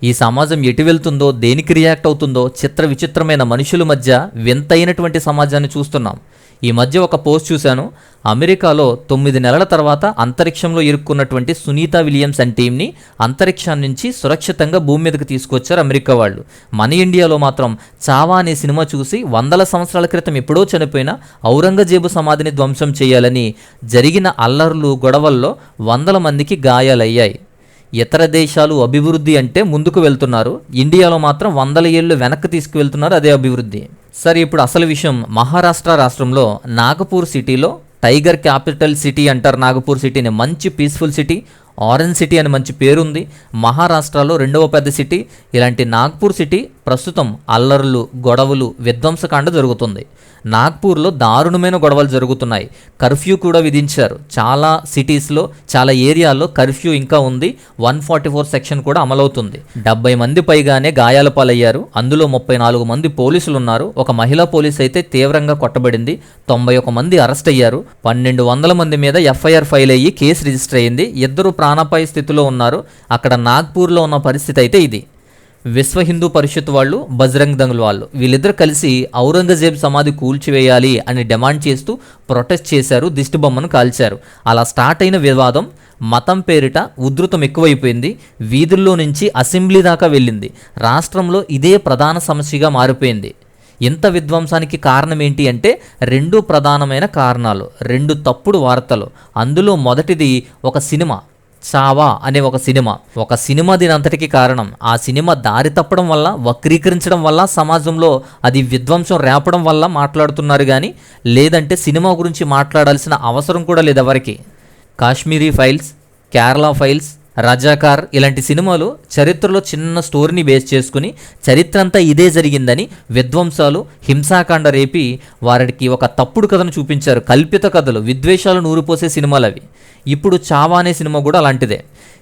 ఈ సమాజం ఎటు వెళ్తుందో, దేనికి రియాక్ట్ అవుతుందో చిత్ర విచిత్రమైన మనుషుల మధ్య వింతైనటువంటి సమాజాన్ని చూస్తున్నాం. ఈ మధ్య ఒక పోస్ట్ చూశాను. అమెరికాలో 9 నెలల తర్వాత అంతరిక్షంలో ఇరుక్కున్నటువంటి సునీత విలియమ్స్ అండ్ టీంని అంతరిక్షం నుంచి సురక్షితంగా భూమి మీదకి తీసుకొచ్చారు అమెరికా వాళ్ళు. మన ఇండియాలో మాత్రం చావా అనే సినిమా చూసి 100 సంవత్సరాల క్రితం ఎప్పుడో చనిపోయిన ఔరంగజేబు సమాధిని ధ్వంసం చేయాలని జరిగిన అల్లర్లు, గొడవల్లో 100 మందికి గాయాలయ్యాయి. ఇతర దేశాలు అభివృద్ధి అంటే ముందుకు వెళ్తున్నారు, ఇండియాలో మాత్రం 100 ఏళ్ళు వెనక్కి తీసుకువెళ్తున్నారు. అదే అభివృద్ధి. సరే, ఇప్పుడు అసలు విషయం. మహారాష్ట్ర రాష్ట్రంలో నాగపూర్ సిటీలో టైగర్ క్యాపిటల్ సిటీ అంటారు నాగపూర్ సిటీని. మంచి పీస్ఫుల్ సిటీ, ఆరెంజ్ సిటీ అని మంచి పేరుంది. మహారాష్ట్రలో 2వ పెద్ద సిటీ. ఇలాంటి నాగ్పూర్ సిటీ ప్రస్తుతం అల్లర్లు, గొడవలు, విధ్వంసకాండ జరుగుతుంది. నాగ్పూర్లో దారుణమైన గొడవలు జరుగుతున్నాయి. కర్ఫ్యూ కూడా విధించారు. చాలా సిటీస్లో, చాలా ఏరియాల్లో కర్ఫ్యూ ఇంకా ఉంది. 144 సెక్షన్ కూడా అమలవుతుంది. 70 మంది పైగానే గాయాల పాలయ్యారు. అందులో 34 మంది పోలీసులు ఉన్నారు. ఒక మహిళా పోలీసు అయితే తీవ్రంగా కొట్టబడింది. 91 మంది అరెస్ట్ అయ్యారు. 1200 మంది మీద ఎఫ్ఐఆర్ ఫైల్ అయ్యి కేసు రిజిస్టర్ అయ్యింది. 2 ప్రాణాపాయ స్థితిలో ఉన్నారు. అక్కడ నాగ్పూర్లో ఉన్న పరిస్థితి అయితే ఇది. విశ్వ హిందూ పరిషత్ వాళ్ళు, బజరంగ్ దళ్ వాళ్ళు వీళ్ళిద్దరు కలిసి ఔరంగజేబ్ సమాధి కూల్చివేయాలి అని డిమాండ్ చేస్తూ ప్రొటెస్ట్ చేశారు. దిష్టి బొమ్మను కాల్చారు. అలా స్టార్ట్ అయిన వివాదం మతం పేరిట ఉధృతం ఎక్కువైపోయింది. వీధుల్లో నుంచి అసెంబ్లీ దాకా వెళ్ళింది. రాష్ట్రంలో ఇదే ప్రధాన సమస్యగా మారిపోయింది. ఇంత విధ్వంసానికి కారణం ఏంటి అంటే 2 ప్రధానమైన కారణాలు, 2 తప్పుడు వార్తలు. అందులో మొదటిది ఒక సినిమా, చావా అనే ఒక సినిమా దీని అంతటికి కారణం. ఆ సినిమా దారి తప్పడం వల్ల, వక్రీకరించడం వల్ల, సమాజంలో అది విధ్వంసం రేపడం వల్ల మాట్లాడుతున్నారు. కానీ లేదంటే సినిమా గురించి మాట్లాడాల్సిన అవసరం కూడా లేదు ఎవరికి. కాశ్మీరీ ఫైల్స్, కేరళ ఫైల్స్, రజాకార్ ఇలాంటి సినిమాలు చరిత్రలో చిన్న స్టోరీని బేస్ చేసుకుని చరిత్ర అంతా ఇదే జరిగిందని విధ్వంసాలు, హింసాకాండ రేపి వారికి ఒక తప్పుడు కథను చూపించారు. కల్పిత కథలు, విద్వేషాలు నూరిపోసే సినిమాలు అవి. ఇప్పుడు చావా అనే సినిమా కూడా అలాంటిదే.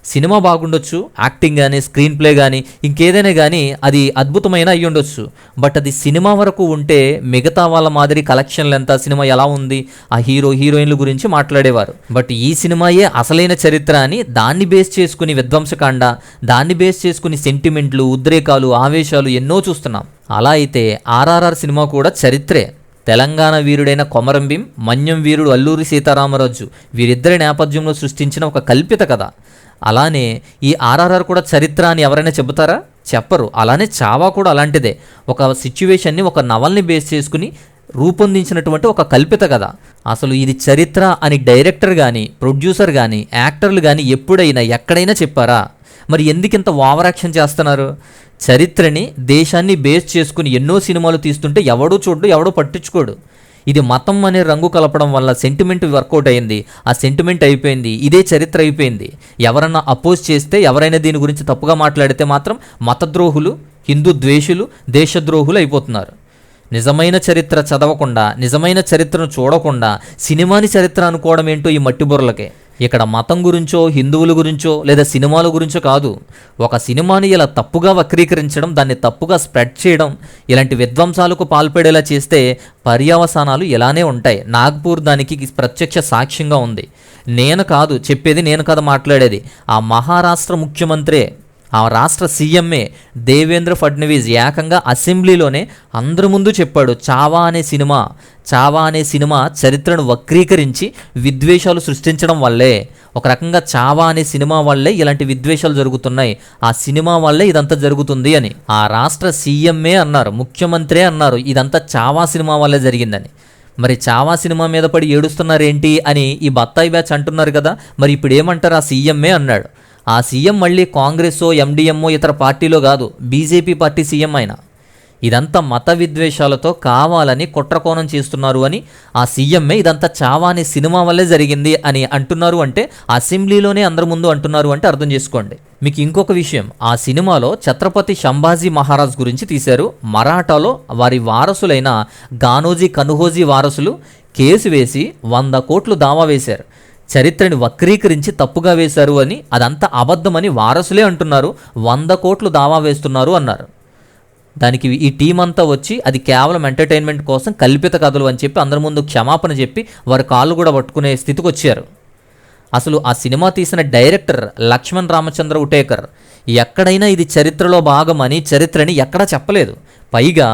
సినిమా బాగుండొచ్చు, యాక్టింగ్ కానీ, స్క్రీన్ ప్లే కానీ, ఇంకేదైనా కానీ అది అద్భుతమైన అయ్యి ఉండొచ్చు. బట్ అది సినిమా వరకు ఉంటే మిగతా వాళ్ళ మాదిరి కలెక్షన్లు ఎంత, సినిమా ఎలా ఉంది, ఆ హీరో హీరోయిన్ల గురించి మాట్లాడేవారు. బట్ ఈ సినిమాయే అసలైన చరిత్ర అని దాన్ని బేస్ చేసుకుని విధ్వంసకాండ, దాన్ని బేస్ చేసుకుని సెంటిమెంట్లు, ఉద్రేకాలు, ఆవేశాలు ఎన్నో చూస్తున్నాం. అలా అయితే RRR సినిమా కూడా చరిత్రే. తెలంగాణ వీరుడైన కొమరం భీం, మన్యం వీరుడు అల్లూరి సీతారామరాజు వీరిద్దరి నేపథ్యంలో సృష్టించిన ఒక కల్పిత కథ. అలానే ఈ RRR కూడా చరిత్ర అని ఎవరైనా చెబుతారా? చెప్పరు. అలానే చావా కూడా అలాంటిదే. ఒక సిచ్యువేషన్ని, ఒక నవల్ని బేస్ చేసుకుని రూపొందించినటువంటి ఒక కల్పిత కథ. అసలు ఇది చరిత్ర అని డైరెక్టర్ కానీ, ప్రొడ్యూసర్ కానీ, యాక్టర్లు కానీ ఎప్పుడైనా ఎక్కడైనా చెప్పారా? మరి ఎందుకింత ఓవర్ యాక్షన్ చేస్తున్నారు? చరిత్రని, దేశాన్ని బేస్ చేసుకుని ఎన్నో సినిమాలు తీస్తుంటే ఎవడో చూడు, ఎవడో పట్టించుకోడు. ఇది మతం అనే రంగు కలపడం వల్ల సెంటిమెంట్ వర్కౌట్ అయింది. ఆ సెంటిమెంట్ అయిపోయింది, ఇదే చరిత్ర అయిపోయింది. ఎవరన్నా అపోజ్ చేస్తే, ఎవరైనా దీని గురించి తప్పుగా మాట్లాడితే మాత్రం మతద్రోహులు, హిందూ ద్వేషులు, దేశద్రోహులు అయిపోతున్నారు. నిజమైన చరిత్ర చదవకుండా, నిజమైన చరిత్రను చూడకుండా సినిమాని చరిత్ర అనుకోవడం ఏంటో ఈ మట్టి బుర్రలకే. ఇక్కడ మతం గురించో, హిందువుల గురించో, లేదా సినిమాల గురించో కాదు. ఒక సినిమాని ఇలా తప్పుగా వక్రీకరించడం, దాన్ని తప్పుగా స్ప్రెడ్ చేయడం, ఇలాంటి విధ్వంసాలకు పాల్పడేలా చేస్తే పర్యవసానాలు ఇలానే ఉంటాయి. నాగ్పూర్ దానికి ప్రత్యక్ష సాక్ష్యంగా ఉంది. నేను కాదు చెప్పేది, నేను కాదు మాట్లాడేది. ఆ మహారాష్ట్ర ముఖ్యమంత్రే, ఆ రాష్ట్ర సీఎంఏ దేవేంద్ర ఫడ్నవీస్ ఏకంగా అసెంబ్లీలోనే అందరి ముందు చెప్పాడు, చావా అనే సినిమా చరిత్రను వక్రీకరించి విద్వేషాలు సృష్టించడం వల్లే, ఒక రకంగా చావా అనే సినిమా వల్లే ఇలాంటి విద్వేషాలు జరుగుతున్నాయి, ఆ సినిమా వల్లే ఇదంతా జరుగుతుంది అని ఆ రాష్ట్ర సీఎంఏ అన్నారు, ముఖ్యమంత్రే అన్నారు ఇదంతా చావా సినిమా వల్లే జరిగిందని. మరి చావా సినిమా మీద పడి ఏడుస్తున్నారేంటి అని ఈ బత్తాయి బ్యాచ్ అంటున్నారు కదా. మరి ఇప్పుడు ఏమంటారు? ఆ సీఎంఏ అన్నాడు. ఆ సీఎం మళ్ళీ కాంగ్రెస్సో, ఎండిఎంఓ, ఇతర పార్టీలో కాదు, బీజేపీ పార్టీ సీఎం ఆయన. ఇదంతా మత విద్వేషాలతో కావాలని కుట్రకోణం చేస్తున్నారు అని ఆ సీఎంఏ ఇదంతా చావా అనే సినిమా వల్లే జరిగింది అని అంటున్నారు. అంటే అసెంబ్లీలోనే అందరి ముందు అంటున్నారు అంటే అర్థం చేసుకోండి. మీకు ఇంకొక విషయం, ఆ సినిమాలో ఛత్రపతి సంభాజీ మహారాజ్ గురించి తీశారు. మరాఠాలో వారి వారసులైన గానోజీ, కనుహోజీ వారసులు కేసు వేసి 100 కోట్లు దావా వేశారు. చరిత్రని వక్రీకరించి తప్పుగా వేశారు అని, అదంతా అబద్ధమని వారసులే అంటున్నారు. 100 కోట్లు దావా వేస్తున్నారు అన్నారు. దానికి ఈ టీం అంతా వచ్చి అది కేవలం ఎంటర్టైన్మెంట్ కోసం కల్పిత కథలు అని చెప్పి అందరి ముందు క్షమాపణ చెప్పి వారి కాళ్ళు కూడా పట్టుకునే స్థితికి వచ్చారు. అసలు ఆ సినిమా తీసిన డైరెక్టర్ లక్ష్మణ్ రామచంద్ర ఉటేకర్ ఎక్కడైనా ఇది చరిత్రలో భాగమని చరిత్రని ఎక్కడా చెప్పలేదు. పైగా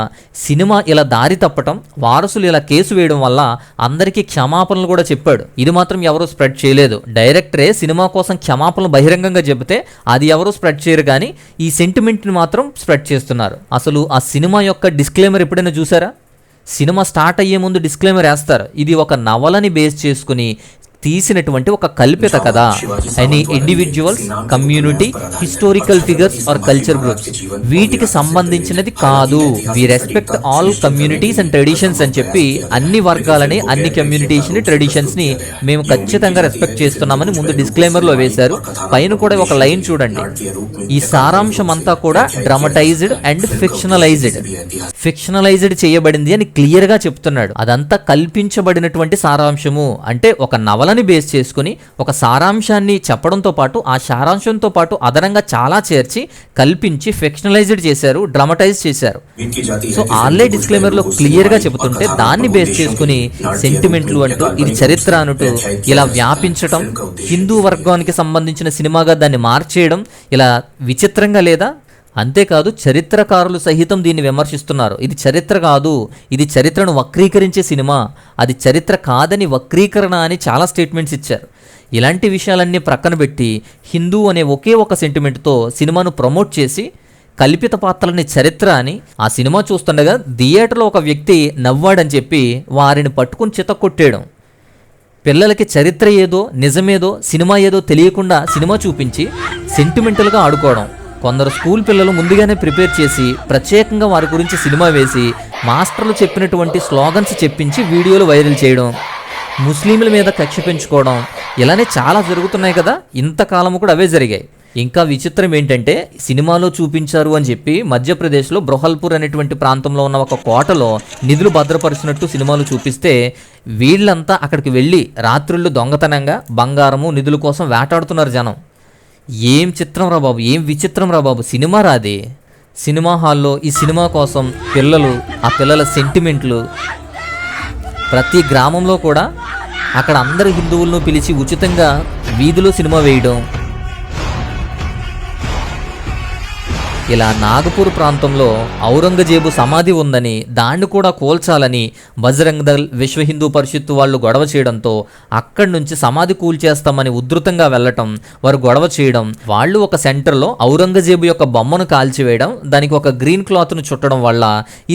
సినిమా ఇలా దారి తప్పటం, వారసులు ఇలా కేసు వేయడం వల్ల అందరికీ క్షమాపణలు కూడా చెప్పాడు. ఇది మాత్రం ఎవరూ స్ప్రెడ్ చేయలేదు. డైరెక్టరే సినిమా కోసం క్షమాపణలు బహిరంగంగా చెబితే అది ఎవరూ స్ప్రెడ్ చేయరు, కానీ ఈ సెంటిమెంట్ని మాత్రం స్ప్రెడ్ చేస్తున్నారు. అసలు ఆ సినిమా యొక్క డిస్క్లైమర్ ఎప్పుడైనా చూసారా? సినిమా స్టార్ట్ అయ్యే ముందు డిస్క్లైమర్ వేస్తారు, ఇది ఒక నవలని బేస్ చేసుకుని తీసినటువంటి ఒక కల్పిత కథ. Any individuals, community, historical figures or culture groups, వీటికి సంబంధించినది కాదు. We respect all communities and traditions అని చెప్పి అన్ని వర్గాలని, అన్ని కమ్యూనిటీస్ని, ట్రెడిషన్స్ని మేము ఖచ్చితంగా రెస్పెక్ట్ చేస్తున్నామని ముందు డిస్క్లైమర్లో వేశారు. పైన కూడా ఒక లైన్ చూడండి, ఈ సారాంశం అంతా కూడా డ్రామటైజ్డ్ అండ్ ఫిక్షనలైజ్డ్ చేయబడింది అని క్లియర్గా చెప్తున్నాడు. అదంతా కల్పించబడినటువంటి సారాంశము, అంటే ఒక నవలని బేస్ చేసుకుని ఒక సారాంశాన్ని చెప్పడంతో పాటు ఆ సారాంశంతో పాటు అదనంగా చాలా చేర్చి కల్పించి ఫిక్షనలైజ్డ్ చేశారు, డ్రామటైజ్ చేశారు. సో ఆల్రెడీ డిస్క్లైమర్లో క్లియర్గా చెబుతుంటే దాన్ని బేస్ చేసుకుని సెంటిమెంట్లు అంటూ, ఇది చరిత్ర అంటూ ఇలా వ్యాపించటం, హిందూ వర్గానికి సంబంధించిన సినిమాగా దాన్ని మార్చేయడం ఇలా విచిత్రంగా లేదా? అంతేకాదు చరిత్రకారులు సహితం దీన్ని విమర్శిస్తున్నారు. ఇది చరిత్ర కాదు, ఇది చరిత్రను వక్రీకరించే సినిమా, అది చరిత్ర కాదని వక్రీకరణ అని చాలా స్టేట్మెంట్స్ ఇచ్చారు. ఇలాంటి విషయాలన్నీ ప్రక్కన పెట్టి హిందూ అనే ఒకే ఒక సెంటిమెంట్తో సినిమాను ప్రమోట్ చేసి కల్పిత పాత్రలని చరిత్ర అని, ఆ సినిమా చూస్తుండగా థియేటర్లో ఒక వ్యక్తి నవ్వాడని చెప్పి వారిని పట్టుకుని చితక్కొట్టేయడం, పిల్లలకి చరిత్ర ఏదో నిజమేదో సినిమా ఏదో తెలియకుండా సినిమా చూపించి సెంటిమెంటల్గా ఆడుకోవడం. కొందరు స్కూల్ పిల్లలు ముందుగానే ప్రిపేర్ చేసి ప్రత్యేకంగా వారి గురించి సినిమా వేసి మాస్టర్లు చెప్పినటువంటి స్లోగన్స్ చెప్పించి వీడియోలు వైరల్ చేయడం, ముస్లింల మీద కక్ష పెంచుకోవడం, ఇలానే చాలా జరుగుతున్నాయి కదా. ఇంతకాలము కూడా అవే జరిగాయి. ఇంకా విచిత్రం ఏంటంటే సినిమాలో చూపించారు అని చెప్పి మధ్యప్రదేశ్లో బృహల్పూర్ అనేటువంటి ప్రాంతంలో ఉన్న ఒక కోటలో నిధులు భద్రపరిచినట్టు సినిమాలు చూపిస్తే వీళ్ళంతా అక్కడికి వెళ్ళి రాత్రుళ్ళు దొంగతనంగా బంగారము నిధుల కోసం వేటాడుతున్నారు జనం. ఏం చిత్రం రా బాబు, ఏం విచిత్రం రా బాబు. సినిమా రాది, సినిమా హాల్లో ఈ సినిమా కోసం పిల్లలు, ఆ పిల్లల సెంటిమెంట్లు, ప్రతి గ్రామంలో కూడా అక్కడ అందరు హిందువులను పిలిచి ఉచితంగా వీధిలో సినిమా వేయడం. ఇలా నాగపూర్ ప్రాంతంలో ఔరంగజేబు సమాధి ఉందని దాన్ని కూడా కూల్చాలని బజరంగ్ దళ్, విశ్వ హిందూ పరిషత్తు వాళ్ళు గొడవ చేయడంతో అక్కడి నుంచి సమాధి కూల్చేస్తామని ఉధృతంగా వెళ్ళటం, వారు గొడవ చేయడం, వాళ్ళు ఒక సెంటర్లో ఔరంగజేబు యొక్క బొమ్మను కాల్చివేయడం, దానికి ఒక గ్రీన్ క్లాత్ను చుట్టడం వల్ల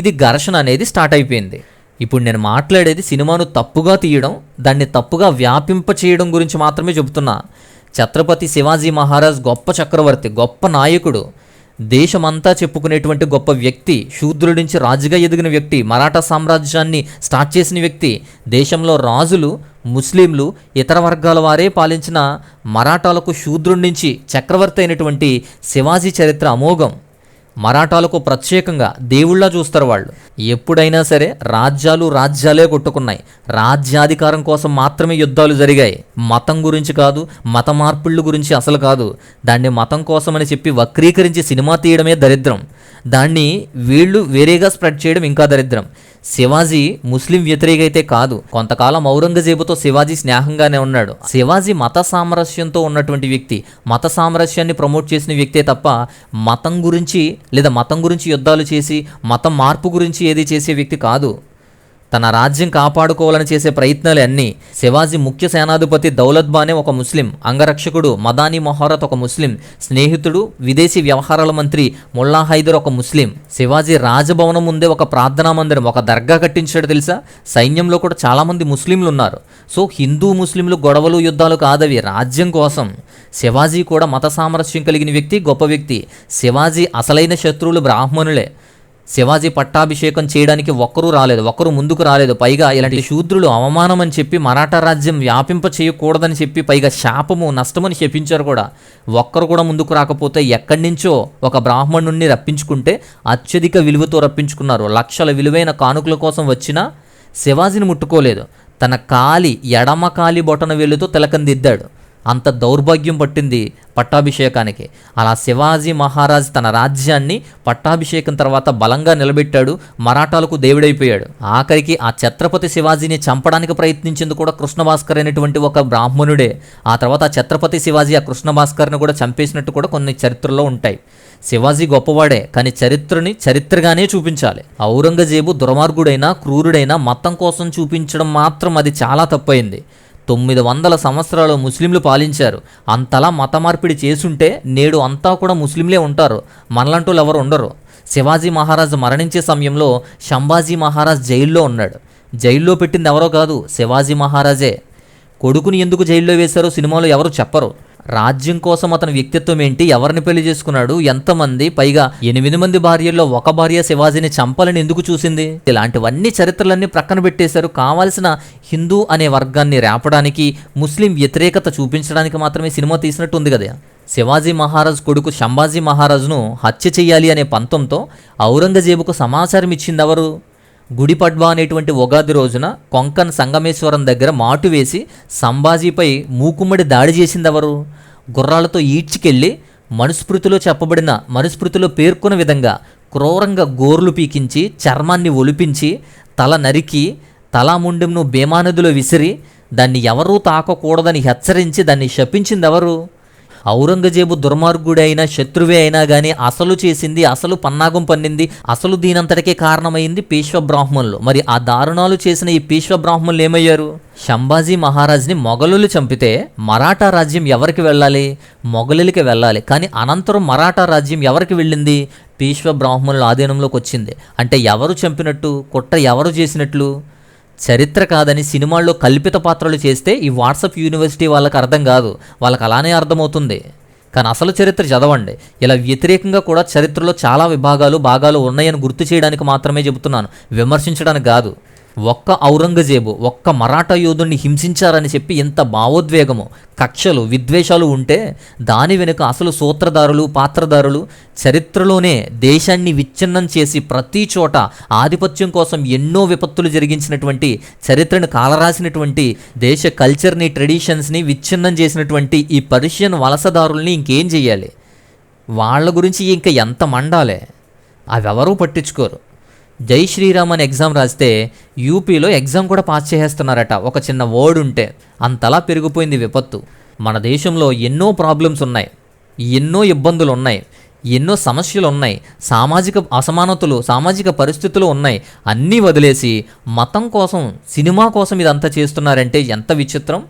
ఇది ఘర్షణ అనేది స్టార్ట్ అయిపోయింది. ఇప్పుడు నేను మాట్లాడేది సినిమాను తప్పుగా తీయడం, దాన్ని తప్పుగా వ్యాపింప చేయడం గురించి మాత్రమే చెబుతున్నా. ఛత్రపతి శివాజీ మహారాజ్ గొప్ప చక్రవర్తి, గొప్ప నాయకుడు, దేశమంతా చెప్పుకునేటువంటి గొప్ప వ్యక్తి, శూద్రుడి నుంచి రాజుగా ఎదిగిన వ్యక్తి, మరాఠా సామ్రాజ్యాన్ని స్టార్ట్ చేసిన వ్యక్తి. దేశంలో రాజులు ముస్లింలు ఇతర వర్గాల వారే పాలించిన మరాఠాలకు శూద్రుడి నుంచి చక్రవర్తి అయినటువంటి శివాజీ చరిత్ర అమోఘం. మరాఠాలకు ప్రత్యేకంగా దేవుళ్ళ చూస్తారు వాళ్ళు. ఎప్పుడైనా సరే రాజ్యాలే కొట్టుకున్నాయి, రాజ్యాధికారం కోసం మాత్రమే యుద్ధాలు జరిగాయి. మతం గురించి కాదు, మత మార్పుళ్ళ గురించి అసలు కాదు. దాన్ని మతం కోసమని చెప్పి వక్రీకరించి సినిమా తీయడమే దరిద్రం. దాన్ని వీళ్ళు వేరేగా స్ప్రెడ్ చేయడం ఇంకా దరిద్రం. శివాజీ ముస్లిం వ్యతిరేక అయితే కాదు, కొంతకాలం ఔరంగజేబుతో శివాజీ స్నేహంగానే ఉన్నాడు. శివాజీ మత సామరస్యంతో ఉన్నటువంటి వ్యక్తి, మత సామరస్యాన్ని ప్రమోట్ చేసిన వ్యక్తే తప్ప మతం గురించి లేదా మతం గురించి యుద్ధాలు చేసి మతం మార్పు గురించి ఏది చేసే వ్యక్తి కాదు. తన రాజ్యం కాపాడుకోవాలని చేసే ప్రయత్నాలు అన్నీ. శివాజీ ముఖ్య సేనాధిపతి దౌలత్ బానే ఒక ముస్లిం, అంగరక్షకుడు మదానీ మొహరత్ ఒక ముస్లిం, స్నేహితుడు విదేశీ వ్యవహారాల మంత్రి ముల్లా హైదర్ ఒక ముస్లిం. శివాజీ రాజభవనం ముందే ఒక ప్రార్థనా మందిరం, ఒక దర్గా కట్టించాడు తెలుసా. సైన్యంలో కూడా చాలామంది ముస్లింలు ఉన్నారు. సో హిందూ ముస్లింలు గొడవలు యుద్ధాలు కాదవి, రాజ్యం కోసం. శివాజీ కూడా మత సామరస్యం కలిగిన వ్యక్తి, గొప్ప వ్యక్తి. శివాజీ అసలైన శత్రువులు బ్రాహ్మణులే. శివాజీ పట్టాభిషేకం చేయడానికి ఒక్కరూ ముందుకు రాలేదు. పైగా ఇలాంటి శూద్రులు అవమానం అని చెప్పి మరాఠా రాజ్యం వ్యాపింప చేయకూడదని చెప్పి పైగా శాపము నష్టమని శపించారు కూడా. ఒక్కరు కూడా ముందుకు రాకపోతే ఎక్కడి నుంచో ఒక బ్రాహ్మణుణ్ణి రప్పించుకుంటే అత్యధిక విలువతో రప్పించుకున్నారు. లక్షల విలువైన కానుకల కోసం వచ్చినా శివాజీని ముట్టుకోలేదు. తన ఎడమ కాలి బొటన వేలుతో తిలకం దిద్దాడు. అంత దౌర్భాగ్యం పట్టింది పట్టాభిషేకానికి. అలా శివాజీ మహారాజ్ తన రాజ్యాన్ని పట్టాభిషేకం తర్వాత బలంగా నిలబెట్టాడు, మరాఠాలకు దేవుడైపోయాడు. ఆఖరికి ఆ ఛత్రపతి శివాజీని చంపడానికి ప్రయత్నించింది కూడా కృష్ణభాస్కర్ అనేటువంటి ఒక బ్రాహ్మణుడే. ఆ తర్వాత ఆ ఛత్రపతి శివాజీ ఆ కృష్ణభాస్కర్ని కూడా చంపేసినట్టు కూడా కొన్ని చరిత్రలో ఉంటాయి. శివాజీ గొప్పవాడే, కానీ చరిత్రని చరిత్రగానే చూపించాలి. ఔరంగజేబు దుర్మార్గుడైనా క్రూరుడైనా మతం కోసం చూపించడం మాత్రం అది చాలా తప్పైంది. 900 సంవత్సరాలు ముస్లింలు పాలించారు. అంతలా మత మార్పిడి చేసుంటే నేడు అంతా కూడా ముస్లింలే ఉంటారు, మనలంటూ ఎవరు ఉండరు. శివాజీ మహారాజ్ మరణించే సమయంలో సంభాజీ మహారాజ్ జైల్లో ఉన్నాడు. జైల్లో పెట్టింది ఎవరో కాదు, శివాజీ మహారాజే. కొడుకుని ఎందుకు జైల్లో వేశారో సినిమాలో ఎవరు చెప్పరు. రాజ్యం కోసం అతని వ్యక్తిత్వం ఏంటి, ఎవరిని పెళ్లి చేసుకున్నాడు, ఎంతమంది, పైగా 8 మంది భార్యల్లో ఒక భార్య శివాజీని చంపాలని ఎందుకు చూసింది, ఇలాంటివన్నీ చరిత్రలన్నీ ప్రక్కన పెట్టేశారు. కావాల్సిన హిందూ అనే వర్గాన్ని రేపడానికి, ముస్లిం వ్యతిరేకత చూపించడానికి మాత్రమే సినిమా తీసినట్టు ఉంది కదా. శివాజీ మహారాజ్ కొడుకు సంభాజీ మహారాజును హత్య చేయాలి అనే పంతంతో ఔరంగజేబుకు సమాచారం ఇచ్చింది ఎవరు? గుడిపడ్వా అనేటువంటి ఉగాది రోజున కొంకన్ సంగమేశ్వరం దగ్గర మాటు వేసి సంభాజీపై మూకుమ్మడి దాడి చేసింది ఎవరు? గుర్రాలతో ఈడ్చికెళ్ళి మనుస్మృతిలో పేర్కొన్న విధంగా క్రూరంగా గోర్లు పీకించి, చర్మాన్ని ఒలిపించి, తల నరికి, తలాముండెంను భీమానదిలో విసిరి, దాన్ని ఎవరూ తాకకూడదని హెచ్చరించి దాన్ని శపించింది ఎవరు? ఔరంగజేబు దుర్మార్గుడైన శత్రువే అయినా కానీ అసలు చేసింది, అసలు పన్నాగం పన్నింది, అసలు దీనంతటికే కారణమైంది పీష్వ బ్రాహ్మణులు. మరి ఆ దారుణాలు చేసిన ఈ పీష్వ బ్రాహ్మణులు ఏమయ్యారు? సంభాజీ మహారాజ్ని మొఘలులు చంపితే మరాఠా రాజ్యం ఎవరికి వెళ్ళాలి? మొఘలులకి వెళ్ళాలి. కానీ అనంతరం మరాఠా రాజ్యం ఎవరికి వెళ్ళింది? పీష్వ బ్రాహ్మణుల ఆధీనంలోకి వచ్చింది. అంటే ఎవరు చంపినట్టు, కుట్ర ఎవరు చేసినట్లు? చరిత్ర కాదని సినిమాల్లో కల్పిత పాత్రలు చేస్తే ఈ వాట్సాప్ యూనివర్సిటీ వాళ్ళకి అర్థం కాదు, వాళ్ళకి అలానే అర్థమవుతుంది. కానీ అసలు చరిత్ర చదవండి. ఇలా వ్యతిరేకంగా కూడా చరిత్రలో చాలా భాగాలు ఉన్నాయని గుర్తు చేయడానికి మాత్రమే చెబుతున్నాను, విమర్శించడానికి కాదు. ఒక్క ఔరంగజేబు, ఒక్క మరాఠా యోధుడిని హింసించారని చెప్పి ఎంత భావోద్వేగము, కక్షలు, విద్వేషాలు ఉంటే దాని వెనుక అసలు సూత్రధారులు, పాత్రధారులు, చరిత్రలోనే దేశాన్ని విచ్ఛిన్నం చేసి ప్రతి చోట ఆధిపత్యం కోసం ఎన్నో విపత్తులు జరిగించినటువంటి, చరిత్రను కాలరాసినటువంటి, దేశ కల్చర్ని, ట్రెడిషన్స్ని విచ్ఛిన్నం చేసినటువంటి ఈ పర్షియన్ వలసదారుల్ని ఇంకేం చెయ్యాలి? వాళ్ళ గురించి ఇంకా ఎంత మండాలే, అవెవరూ పట్టించుకోరు. జై శ్రీరామ్ అని ఎగ్జామ్ రాస్తే యూపీలో ఎగ్జామ్ కూడా పాస్ చేసేస్తున్నారట ఒక చిన్న వర్డ్ ఉంటే. అంతలా పెరిగిపోయింది విపత్తు. మన దేశంలో ఎన్నో ప్రాబ్లమ్స్ ఉన్నాయి, ఎన్నో ఇబ్బందులు ఉన్నాయి, ఎన్నో సమస్యలు ఉన్నాయి, సామాజిక అసమానతలు, సామాజిక పరిస్థితులు ఉన్నాయి. అన్నీ వదిలేసి మతం కోసం, సినిమా కోసం ఇదంతా చేస్తున్నారంటే ఎంత విచిత్రం.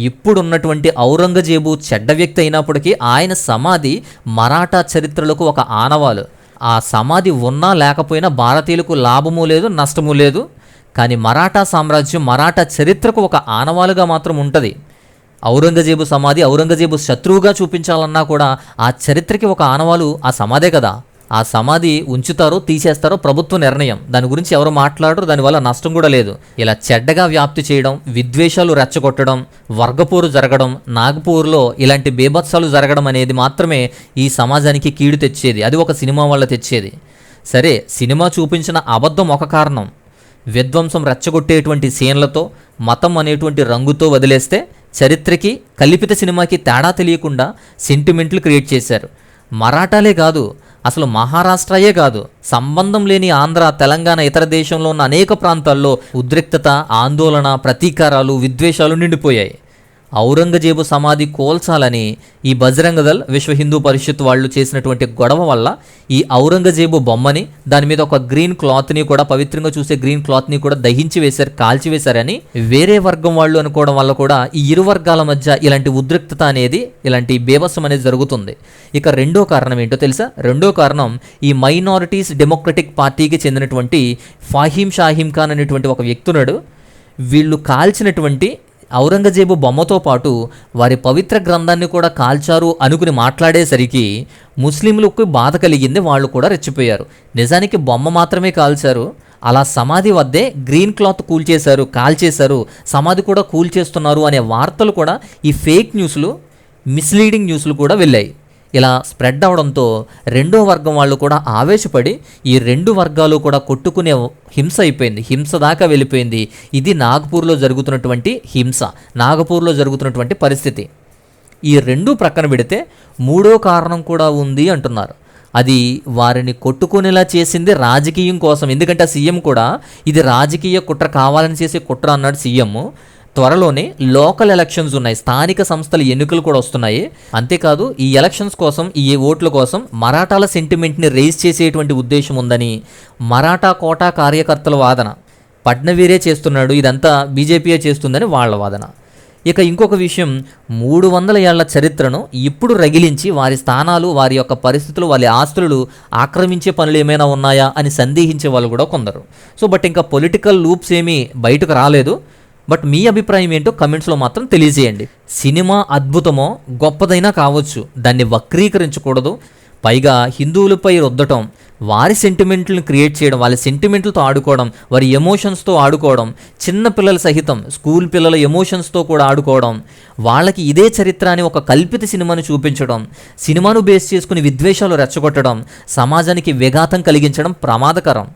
ఇప్పుడున్నటువంటి ఔరంగజేబు చెడ్డ వ్యక్తి అయినప్పటికీ ఆయన సమాధి మరాఠా చరిత్రలకు ఒక ఆనవాలు. ఆ సమాధి ఉన్నా లేకపోయినా భారతీయులకు లాభము లేదు, నష్టము లేదు. కానీ మరాఠా సామ్రాజ్యం, మరాఠా చరిత్రకు ఒక ఆనవాలుగా మాత్రం ఉంటుంది. ఔరంగజేబు సమాధి ఔరంగజేబు శత్రువుగా చూపించాలన్నా కూడా ఆ చరిత్రకి ఒక ఆనవాలు ఆ సమాధే కదా. ఆ సమాధి ఉంచుతారో తీసేస్తారో ప్రభుత్వ నిర్ణయం, దాని గురించి ఎవరు మాట్లాడరు, దానివల్ల నష్టం కూడా లేదు. ఇలా చెడ్డగా వ్యాప్తి చేయడం, విద్వేషాలు రెచ్చగొట్టడం, వర్గపోరు జరగడం, నాగపూర్లో ఇలాంటి బేభత్సాలు జరగడం అనేది మాత్రమే ఈ సమాజానికి కీడు తెచ్చేది. అది ఒక సినిమా వల్ల తెచ్చేది. సరే, సినిమా చూపించిన అబద్ధం ఒక కారణం, విధ్వంసం రెచ్చగొట్టేటువంటి సీన్లతో, మతం అనేటువంటి రంగుతో వదిలేస్తే చరిత్రకి కల్పిత సినిమాకి తేడా తెలియకుండా సెంటిమెంట్లు క్రియేట్ చేశారు. మరాఠాలే కాదు, అసలు మహారాష్ట్రయే కాదు, సంబంధం లేని ఆంధ్ర, తెలంగాణ, ఇతర దేశంలో ఉన్న అనేక ప్రాంతాల్లో ఉద్రిక్తత, ఆందోళన, ప్రతీకారాలు, విద్వేషాలు నిండిపోయాయి. ఔరంగజేబు సమాధి కోల్చాలని ఈ బజరంగ దళ్, విశ్వ హిందూ పరిషత్ వాళ్ళు చేసినటువంటి గొడవ వల్ల ఈ ఔరంగజేబు బొమ్మని, దాని మీద ఒక గ్రీన్ క్లాత్ని కూడా, పవిత్రంగా చూసే గ్రీన్ క్లాత్ని కూడా దహించి వేశారు, కాల్చి వేశారని వేరే వర్గం వాళ్ళు అనుకోవడం వల్ల కూడా ఈ ఇరు వర్గాల మధ్య ఇలాంటి ఉద్రిక్తత అనేది, ఇలాంటి బేభత్సం అనేది జరుగుతుంది. ఇక రెండో కారణం ఏంటో తెలుసా? రెండో కారణం ఈ మైనారిటీస్ డెమోక్రటిక్ పార్టీకి చెందినటువంటి ఫాహిమ్ షాహిమ్ ఖాన్ అనేటువంటి ఒక వ్యక్తున్నాడు. వీళ్ళు కాల్చినటువంటి ఔరంగజేబు బొమ్మతో పాటు వారి పవిత్ర గ్రంథాన్ని కూడా కాల్చారు అనుకుని మాట్లాడేసరికి ముస్లింలకు బాధ కలిగింది, వాళ్ళు కూడా రెచ్చిపోయారు. నిజానికి బొమ్మ మాత్రమే కాల్చారు, అలా సమాధి వద్దే గ్రీన్ క్లాత్ కూల్చేశారు, కాల్చేశారు, సమాధి కూడా కూల్చేస్తున్నారు అనే వార్తలు కూడా, ఈ ఫేక్ న్యూస్లు, మిస్లీడింగ్ న్యూస్లు కూడా వెళ్ళాయి. ఇలా స్ప్రెడ్ అవడంతో రెండో వర్గం వాళ్ళు కూడా ఆవేశపడి ఈ రెండు వర్గాలు కూడా కొట్టుకునే హింస అయిపోయింది, హింస దాకా వెళ్ళిపోయింది. ఇది నాగపూర్లో జరుగుతున్నటువంటి హింస, నాగపూర్లో జరుగుతున్నటువంటి పరిస్థితి. ఈ రెండు ప్రక్కన పెడితే మూడో కారణం కూడా ఉంది అంటున్నారు. అది వారిని కొట్టుకునేలా చేసింది రాజకీయం కోసం. ఎందుకంటే ఆ సీఎం కూడా ఇది రాజకీయ కుట్ర, కావాలని చేసే కుట్ర అన్నాడు సీఎం. త్వరలోనే లోకల్ ఎలక్షన్స్ ఉన్నాయి, స్థానిక సంస్థల ఎన్నికలు కూడా వస్తున్నాయి. అంతేకాదు ఈ ఎలక్షన్స్ కోసం, ఈ ఓట్ల కోసం మరాఠాల సెంటిమెంట్ని రేజ్ చేసేటువంటి ఉద్దేశం ఉందని మరాఠా కోటా కార్యకర్తల వాదన. ఫడ్నవీరే చేస్తున్నాడు, ఇదంతా బీజేపీయే చేస్తుందని వాళ్ళ వాదన. ఇక ఇంకొక విషయం, 300 ఏళ్ల చరిత్రను ఇప్పుడు రగిలించి వారి స్థానాలు, వారి యొక్క పరిస్థితులు, వారి ఆస్తులు ఆక్రమించే పనులు ఏమైనా ఉన్నాయా అని సందేహించే వాళ్ళు కూడా కొందరు. సో బట్ ఇంకా పొలిటికల్ లూప్స్ ఏమీ బయటకు రాలేదు. బట్ మీ అభిప్రాయం ఏంటో కమెంట్స్లో మాత్రం తెలియజేయండి. సినిమా అద్భుతమో గొప్పదైనా కావచ్చు, దాన్ని వక్రీకరించకూడదు. పైగా హిందువులపై రుద్దటం, వారి సెంటిమెంట్లను క్రియేట్ చేయడం, వాళ్ళ సెంటిమెంట్లతో ఆడుకోవడం, వారి ఎమోషన్స్తో ఆడుకోవడం, చిన్న పిల్లలు సహితం స్కూల్ పిల్లల ఎమోషన్స్తో కూడా ఆడుకోవడం, వాళ్ళకి ఇదే చరిత్ర అని ఒక కల్పిత సినిమాను చూపించడం, సినిమాను బేస్ చేసుకుని విద్వేషాలు రెచ్చగొట్టడం, సమాజానికి విఘాతం కలిగించడం ప్రమాదకరం.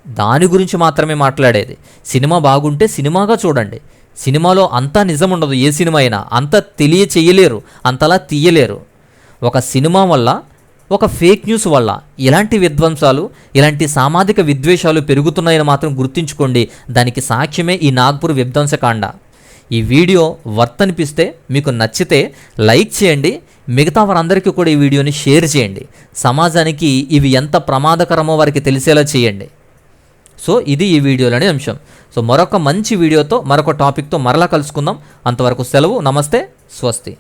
దాని గురించి మాత్రమే మాట్లాడేది. సినిమా బాగుంటే సినిమాగా చూడండి. సినిమాలో అంతా నిజం ఉండదు. ఏ సినిమా అయినా అంత తెలియచేయలేరు, అంతలా తీయలేరు. ఒక సినిమా వల్ల, ఒక ఫేక్ న్యూస్ వల్ల ఇలాంటి విధ్వంసాలు, ఇలాంటి సామాజిక విద్వేషాలు పెరుగుతున్నాయని మాత్రం గుర్తుంచుకోండి. దానికి సాక్ష్యమే ఈ నాగ్పూర్ విధ్వంసకాండ. ఈ వీడియో వర్త్ అనిపిస్తే, మీకు నచ్చితే లైక్ చేయండి. మిగతా వారందరికీ కూడా ఈ వీడియోని షేర్ చేయండి. సమాజానికి ఇవి ఎంత ప్రమాదకరమో వారికి తెలిసేలా చేయండి. సో ఇది ఈ వీడియోలోని అంశం. సో మరొక మంచి వీడియోతో, మరొక టాపిక్తో మరలా కలుసుకుందాం. అంతవరకు సెలవు. నమస్తే, స్వస్తి.